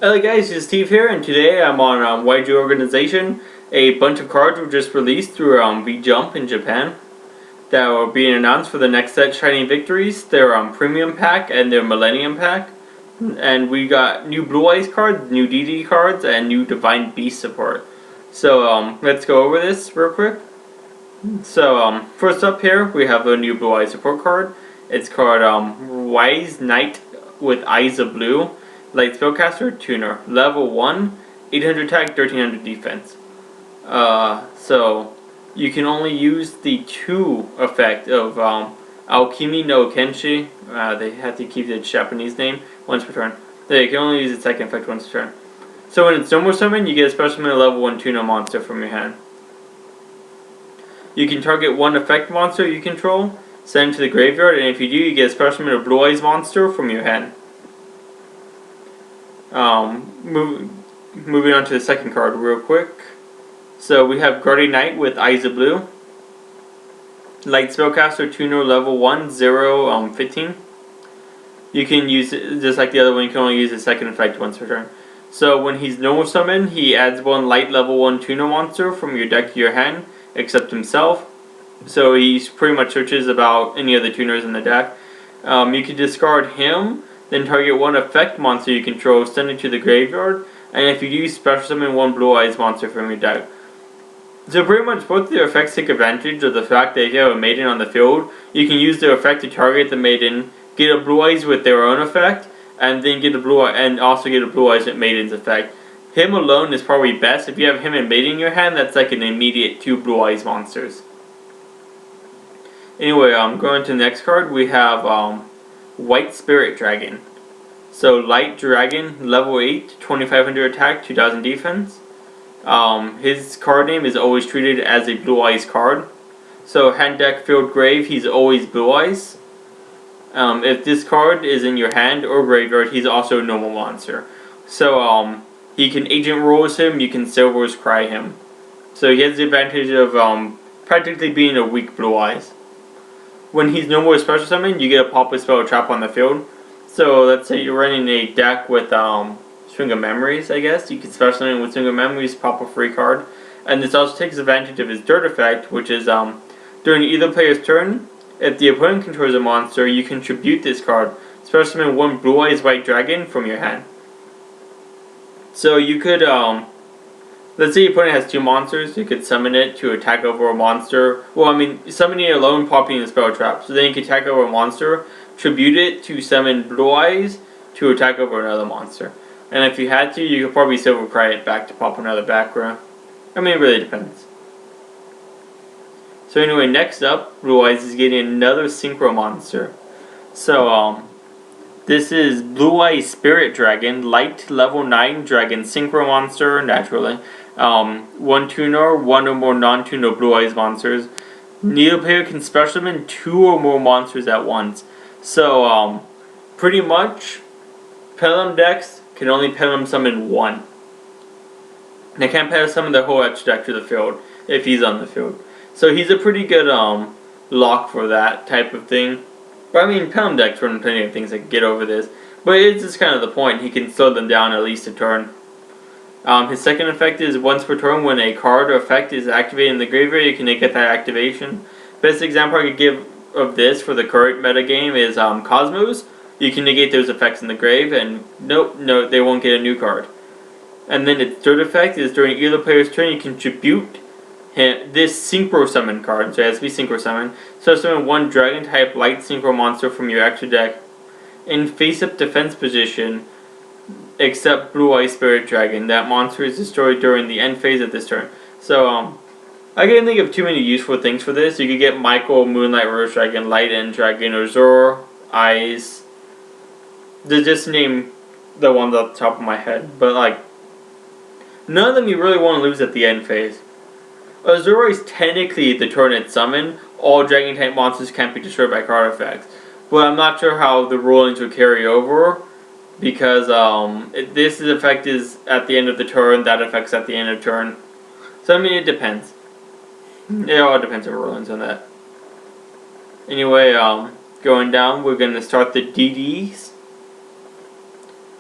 Hello guys, it's Steve here, and today I'm on ygoorg Organization. A bunch of cards were just released through V-Jump in Japan that are being announced for the next set Shining Victories. Their Premium Pack and their Millennium Pack. And we got new Blue Eyes cards, new DDD cards, and new Divine Beast support. So let's go over this real quick. So first up here, we have a new Blue Eyes support card. It's called Wise Knight with Eyes of Blue. Light Spellcaster, Tuner. Level 1, 800 attack, 1300 defense. So you can only use the 2 effect of Alchemy no Kenshi. They have to keep the Japanese name once per turn. They can only use the second effect once per turn. So when it's normal summon, you get a special summon a level 1 Tuner monster from your hand. You can target one effect monster you control, send it to the graveyard, and if you do, you get a special summon a Blue Eyes monster from your hand. Moving on to the second card real quick. So we have Guardian Knight with Eyes of Blue. Light Spellcaster, Tuner, level 1, 0, 15. You can use it, just like the other one, you can only use the second effect once per turn. So when he's normal summon, he adds one light level 1 Tuner monster from your deck to your hand, except himself. So he pretty much searches about any of the tuners in the deck. You can discard him, then target one effect monster you control, send it to the graveyard, and if you do, special summon one Blue Eyes monster from your deck. So pretty much both the effects take advantage of the fact that if you have a maiden on the field, you can use the effect to target the maiden, get a Blue Eyes with their own effect, and then get also get a Blue Eyes with Maiden's effect. Him alone is probably best. If you have him and Maiden in your hand, that's like an immediate 2 Blue Eyes monsters. Anyway, going to the next card, we have White Spirit Dragon. So Light Dragon, level 8, 2500 attack, 2000 defense. His card name is always treated as a Blue Eyes card. So hand deck, field, grave, he's always Blue Eyes. If this card is in your hand or graveyard, he's also a normal monster. So he can Agent Rose him, you can Silver's Cry him. So he has the advantage of practically being a weak Blue Eyes. When he's normal with special summon, you get a pop with spell trap on the field. So let's say you're running a deck with String of Memories, I guess. You can special summon with String of Memories, pop a free card. And this also takes advantage of his dirt effect, which is during either player's turn, if the opponent controls a monster, you can tribute this card. Special summon one Blue Eyes White Dragon from your hand. So you could, let's say your opponent has 2 monsters, you could summon it to attack over a monster. Well, I mean, summoning it alone, popping in a spell trap. So then you can attack over a monster, tribute it to summon Blue Eyes to attack over another monster. And if you had to, you could probably Silver Cry it back to pop another back row. I mean, it really depends. So anyway, next up, Blue Eyes is getting another Synchro monster. So, this is Blue Eyes Spirit Dragon, Light, level 9 Dragon Synchro monster, naturally. 1 tuner, 1 or more non-tuner Blue Eyes monsters. Neither player can special summon 2 or more monsters at once. So, pretty much, Pelham decks can only Pelham summon 1. They can't Pelham summon the whole extra deck to the field, if he's on the field. So he's a pretty good lock for that type of thing. But I mean, Pelham decks run plenty of things that get over this. But it's just kind of the point. He can slow them down at least a turn. His second effect is once per turn when a card or effect is activated in the graveyard, you can negate that activation. Best example I could give of this for the current metagame is Cosmos. You can negate those effects in the grave, and nope, no, they won't get a new card. And then its third effect is during either player's turn, you can tribute this Synchro Summon card, so it has to be Synchro Summon. So summon 1 Dragon type Light Synchro monster from your extra deck in face-up defense position, except Blue Eyes Spirit Dragon. That monster is destroyed during the end phase of this turn. So, I can't think of too many useful things for this. You could get Michael, Moonlight Rose Dragon, Light End Dragon, or Zor, Eyes. To just name the ones off the top of my head. But, like, none of them you really want to lose at the end phase. Azura is technically the turn it's summoned. All Dragon type monsters can't be destroyed by card effects. But I'm not sure how the rulings will carry over. Because this effect is at the end of the turn, that effect's at the end of turn. So I mean, it depends. It all depends on rulings on that. Anyway, going down, we're going to start the DDs.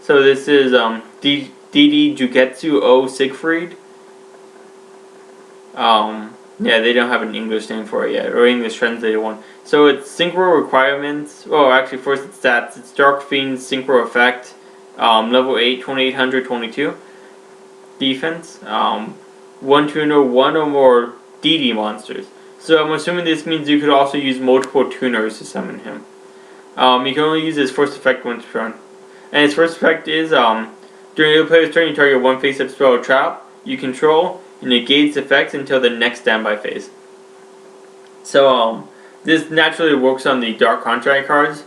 So this is DDD Juketsu O Siegfried. Yeah, they don't have an English name for it yet, or English translated one. So it's synchro requirements. Oh, actually, first it's stats. It's Dark Fiend Synchro Effect, level 8, 2822. Defense, 1 tuner, 1 or more DD monsters. So I'm assuming this means you could also use multiple tuners to summon him. You can only use his first effect once per turn. And his first effect is, during your player's turn, you target one face-up spell or trap you control, and negates effects until the next standby phase. So, this naturally works on the Dark Contract cards,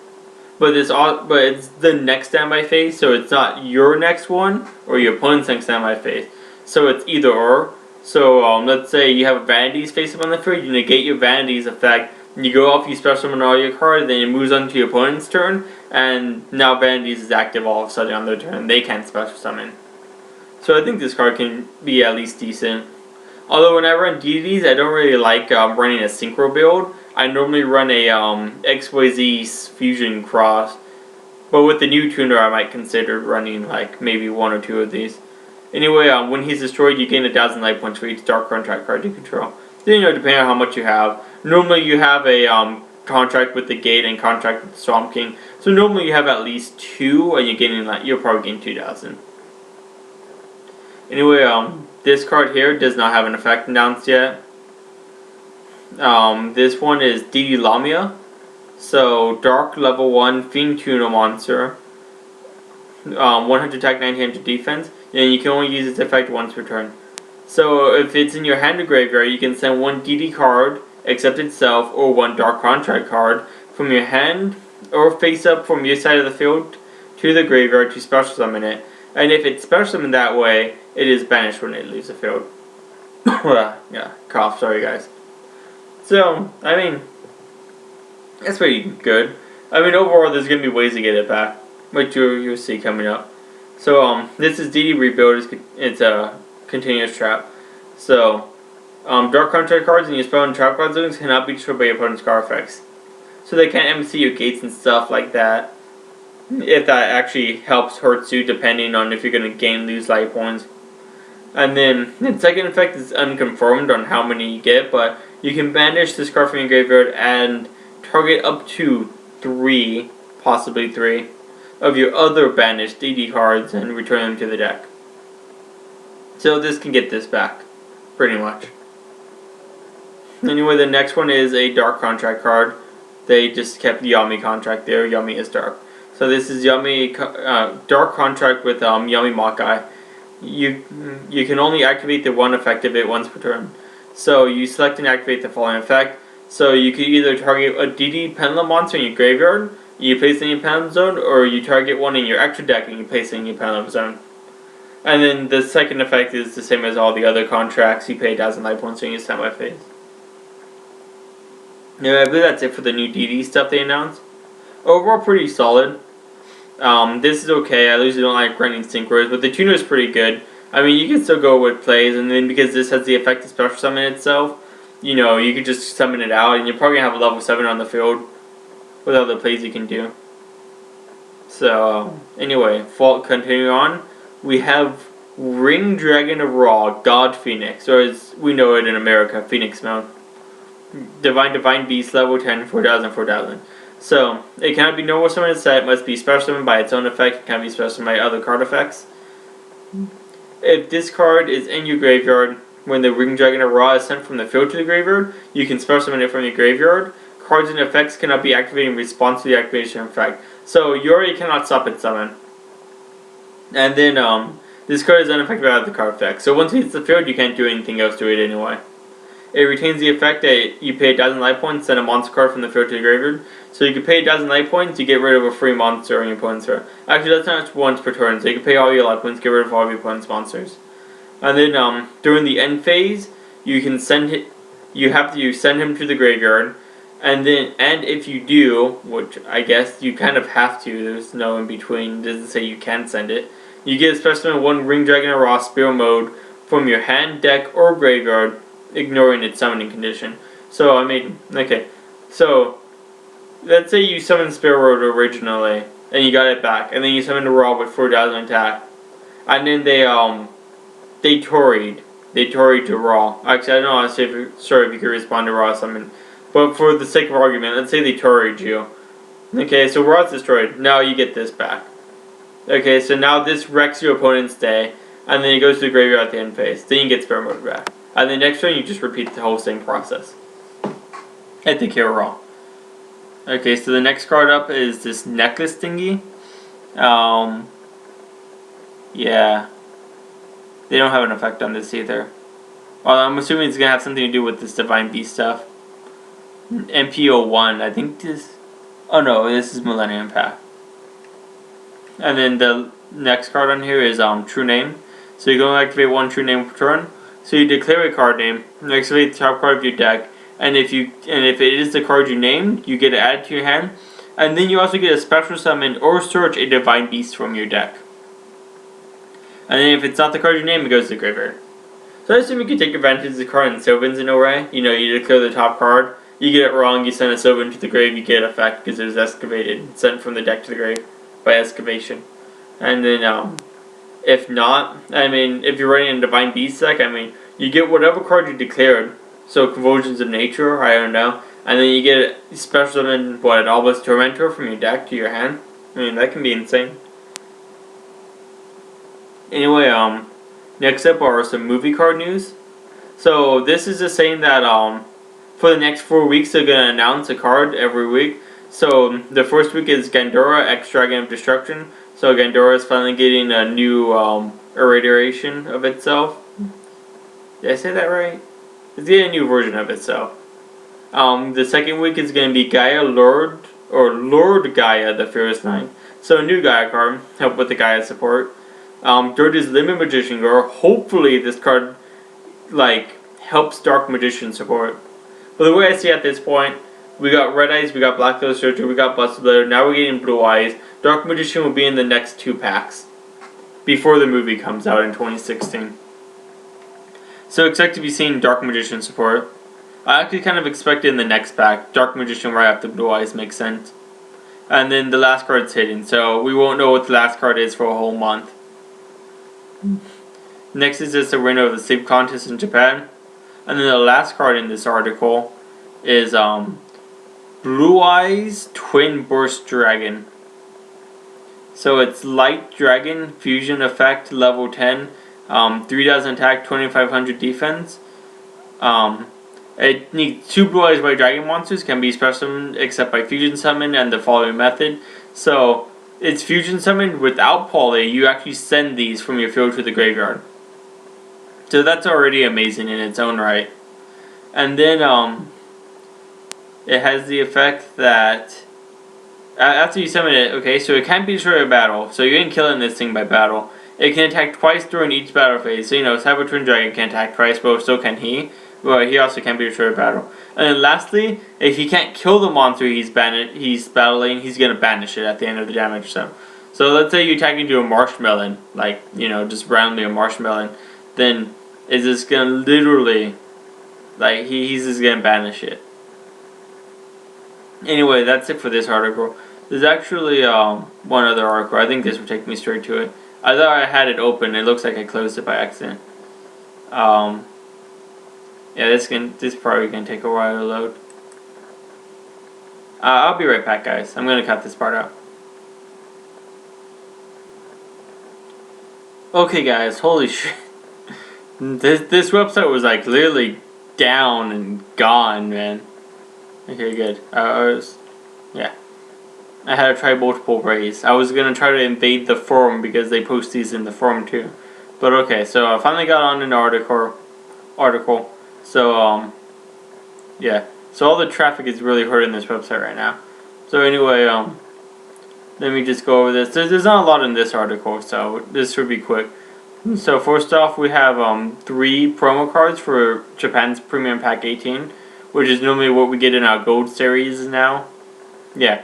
but it's the next standby phase, so it's not your next one or your opponent's next standby phase. So it's either or. So let's say you have a Vanities face up on the field, you negate your Vanities effect, you go off, you special summon all your cards, then it moves on to your opponent's turn, and now Vanities is active all of a sudden on their turn, they can't special summon. So I think this card can be at least decent. Although when I run DDDs, I don't really like running a synchro build. I normally run a XYZ fusion cross. But with the new tuner, I might consider running like maybe 1 or 2 of these. Anyway, when he's destroyed, you gain 1,000 life points for each Dark Contract card you control. Then, depending on how much you have. Normally you have a contract with the Gate and contract with the Swamp King. So normally you have at least 2, and you'll probably gain 2,000. Anyway, this card here does not have an effect announced yet. This one is DD Lamia. So, Dark level 1 Fiend Tuner monster. 100 attack, 900 defense. And you can only use its effect once per turn. So, if it's in your hand or graveyard, you can send 1 DD card, except itself, or 1 Dark Contract card from your hand or face up from your side of the field to the graveyard to special summon it. And if it's special summoned that way, it is banished when it leaves the field. Yeah, cough, sorry guys. So, I mean, that's pretty good. I mean, overall, there's going to be ways to get it back, which you'll see coming up. So, this is DD Rebuild. It's a continuous trap. So, Dark Contract cards and your spell and trap card zones cannot be destroyed by your opponent's card effects. So they can't MC your gates and stuff like that. If that actually helps, hurts you, depending on if you're going to gain, lose life points. And then, the second effect is unconfirmed on how many you get, but you can banish this card from your graveyard and target up to 3, possibly 3, of your other banished DD cards and return them to the deck. So this can get this back, pretty much. Anyway, the next one is a Dark Contract card. They just kept Yami Contract there. Yami is Dark. So this is Yami Dark Contract with Yami Makai. You can only activate the one effect of it once per turn. So you select and activate the following effect. So you could either target a DD Pendulum monster in your graveyard, you place it in your Pendulum zone, or you target one in your extra deck and you place it in your Pendulum zone. And then the second effect is the same as all the other contracts. You pay 1,000 life points during your standby phase. Yeah, I believe that's it for the new DD stuff they announced. Overall, pretty solid. This is okay. I usually don't like grinding synchros, but the tuner is pretty good. I mean, you can still go with plays, and then because this has the effect to special summon itself, you could just summon it out, and you're probably going to have a level 7 on the field with all the plays you can do. So, anyway, continuing on, we have Ring Dragon of Ra, God Phoenix, or as we know it in America, Phoenix mode. Divine Beast, level 10, 4,000, 4,000. So, it cannot be normal summoned set, it must be special summoned by its own effect, it can't be special summoned by other card effects. If this card is in your graveyard, when the Ring Dragon of Ra is sent from the field to the graveyard, you can special summon it from your graveyard. Cards and effects cannot be activated in response to the activation effect. So, you already cannot stop its summon. And then, this card is unaffected by the card effect. So, once it hits the field, you can't do anything else to it anyway. It retains the effect that you pay 1,000 life points, send a monster card from the field to the graveyard. So you can pay 1,000 life points to get rid of a free monster on your opponent's turn. Actually, that's not once per turn, so you can pay all your life points, get rid of all of your opponent's monsters. And then during the end phase, you can send him to the graveyard. And if you do, which I guess you kind of have to, there's no in between, it doesn't say you can send it. You get a special 1 Ring Dragon of Ra Spear mode from your hand, deck, or graveyard, ignoring its summoning condition. So, okay. So, let's say you summon Spear Mode originally, and you got it back, and then you summon the Raw with 4,000 attack, and then they toried to Raw. Actually, I don't know. Sorry if you could respond to Raw summon, but for the sake of argument, let's say they toried you. Okay, so Raw's destroyed. Now you get this back. Okay, so now this wrecks your opponent's day, and then it goes to the graveyard at the end phase. Then you get Spirit Mode back, and then next turn you just repeat the whole same process. At the kill Raw. Okay, so the next card up is this necklace thingy. Yeah. They don't have an effect on this either. Well, I'm assuming it's going to have something to do with this Divine Beast stuff. MPO1, I think this... Oh no, this is Millennium Pack. And then the next card on here is True Name. So you're going to activate one True Name per turn. So you declare a card name, you activate the top card of your deck, and if it is the card you named, you get it added to your hand. And then you also get a special summon or search a Divine Beast from your deck. And then if it's not the card you name, it goes to the graveyard. So I assume you can take advantage of the card in Sylvan's in a way. You know, you declare the top card, you get it wrong, you send a Sylvan to the grave, you get effect because it was excavated, sent from the deck to the grave by excavation. And then, if not, I mean, if you're running a Divine Beast deck, I mean, you get whatever card you declared. So Convulsions of Nature, I don't know. And then you get a special summon, what, Albus Tormentor from your deck to your hand. I mean, that can be insane. Anyway, next up are some movie card news. So this is just saying that for the next 4 weeks they're gonna announce a card every week. So the first week is Gandora, X Dragon of Destruction. So Gandora is finally getting a new irradiation of itself. Did I say that right? It's getting a new version of itself. The second week is gonna be Gaia Lord Gaia, the Fearless Knight. So a new Gaia card, help with the Gaia support. Third is Limit Magician Girl. Hopefully this card, helps Dark Magician support. But the way I see it at this point, we got Red Eyes, we got Black Ghost Searcher, we got Busted Letter, now we're getting Blue Eyes. Dark Magician will be in the next 2 packs. Before the movie comes out in 2016. So expect to be seeing Dark Magician support. I actually kind of expect it in the next pack. Dark Magician right after Blue Eyes makes sense. And then the last card's hidden, so we won't know what the last card is for a whole month. Next is just the winner of the sleep contest in Japan. And then the last card in this article is Blue Eyes Twin Burst Dragon. So it's Light Dragon Fusion Effect level 10, 3,000 attack, 2,500 defense. It needs 2 Blue Eyes White Dragon monsters, can be special summoned except by Fusion Summon and the following method. So it's Fusion Summoned without Poly, you actually send these from your field to the graveyard. So that's already amazing in its own right. And then it has the effect that after you summon it, okay, so it can't be destroyed by battle, so you ain't killing this thing by battle. It can attack twice during each battle phase, so you know, Cyber Twin Dragon can attack twice, but so can he. But he also can't be destroyed by battle. And then lastly, if he can't kill the monster he's battling, he's gonna banish it at the end of the damage step. So let's say you attack into a Marshmelon, just randomly a Marshmelon, then is this gonna literally, he's just gonna banish it. Anyway, that's it for this article. There's actually one other article. I think this will take me straight to it. I thought I had it open. It looks like I closed it by accident. Yeah, this probably gonna take a while to load. I'll be right back, guys. I'm gonna cut this part out. Okay, guys. Holy shit. This website was literally down and gone, man. Okay, good. Yeah. I had to try multiple ways. I was gonna try to invade the forum because they post these in the forum too. But okay, so I finally got on an article. So yeah. So all the traffic is really hurting this website right now. So anyway, let me just go over this. There's not a lot in this article, so this should be quick. So first off, we have 3 promo cards for Japan's Premium Pack 18, which is normally what we get in our Gold series now. Yeah.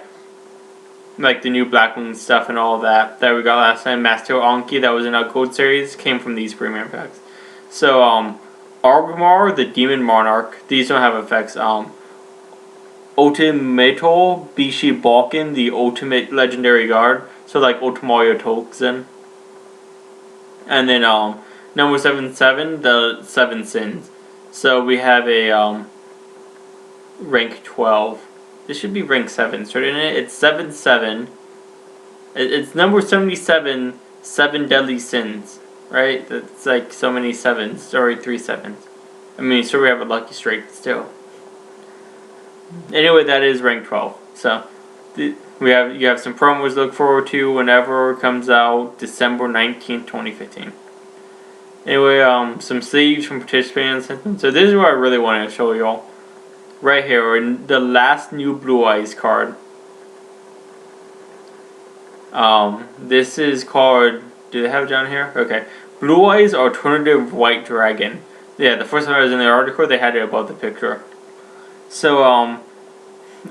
Like the new Blackwing stuff and all that we got last time. Master Anki that was in our Gold series came from these Premium Packs. So Argmar, the Demon Monarch, these don't have effects. Ultimato Bishi Balkan, the ultimate legendary guard. So like Ultimario Tolkien. And then number 77, the 7 sins. So we have a rank 12. This should be rank 7, shouldn't it? It's 7-7. It's number 77, 7 deadly sins. Right? That's like so many 7s. Sorry, 3 7s. I mean, sure we have a lucky streak still. Anyway, that is rank 12. So you have some promos to look forward to whenever it comes out, December 19th, 2015. Anyway, some sleeves from participating. So this is what I really want to show y'all. Right here, the last new Blue Eyes card. This is called, do they have it down here? Okay. Blue Eyes Alternative White Dragon. Yeah, the first time I was in the article, they had it above the picture. So,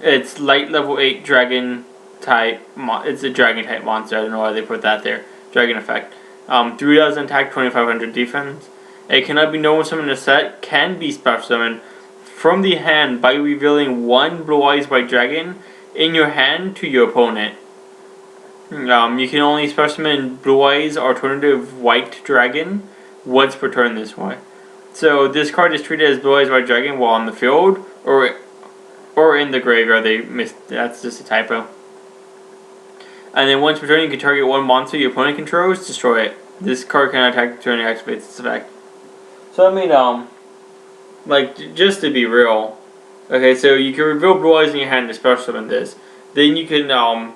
it's light level 8 dragon type. It's a dragon type monster. I don't know why they put that there. Dragon effect. 3,000 attack, 2,500 defense. It cannot be normal summoned in a set. Can be special summoned from the hand by revealing one Blue Eyes White Dragon in your hand to your opponent. You can only special summon Blue Eyes Alternative White Dragon once per turn this way. So this card is treated as Blue Eyes White Dragon while on the field or in the graveyard. They missed. That's just a typo. And then once per turn, you can target one monster your opponent controls, destroy it. This card cannot attack the turn it activates its effect. So I mean, like just to be real, okay. So you can reveal Blue Eyes in your hand to special summon this. Then you can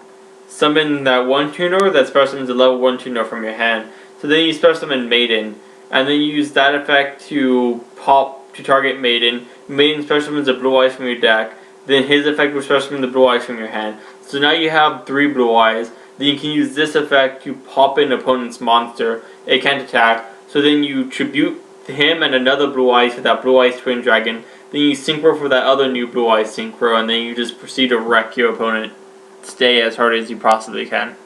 summon that one tuner that special summons a level 1 tuner from your hand. So then you special summon Maiden, and then you use that effect to pop to target Maiden. Maiden special summons a Blue Eyes from your deck. Then his effect will special summon the Blue Eyes from your hand. So now you have 3 Blue Eyes. Then you can use this effect to pop an opponent's monster. It can't attack. So then you tribute him and another Blue Eyes for that Blue Eyes Twin Dragon. Then you synchro for that other new Blue Eyes synchro. And then you just proceed to wreck your opponent. Stay as hard as you possibly can.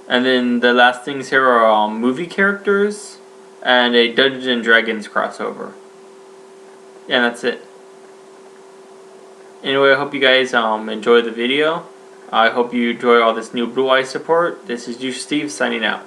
And then the last things here are movie characters and a Dungeons and Dragons crossover. Yeah, that's it. Anyway, I hope you guys enjoy the video. I hope you enjoy all this new Blue Eye support. This is Yuusha Steve signing out.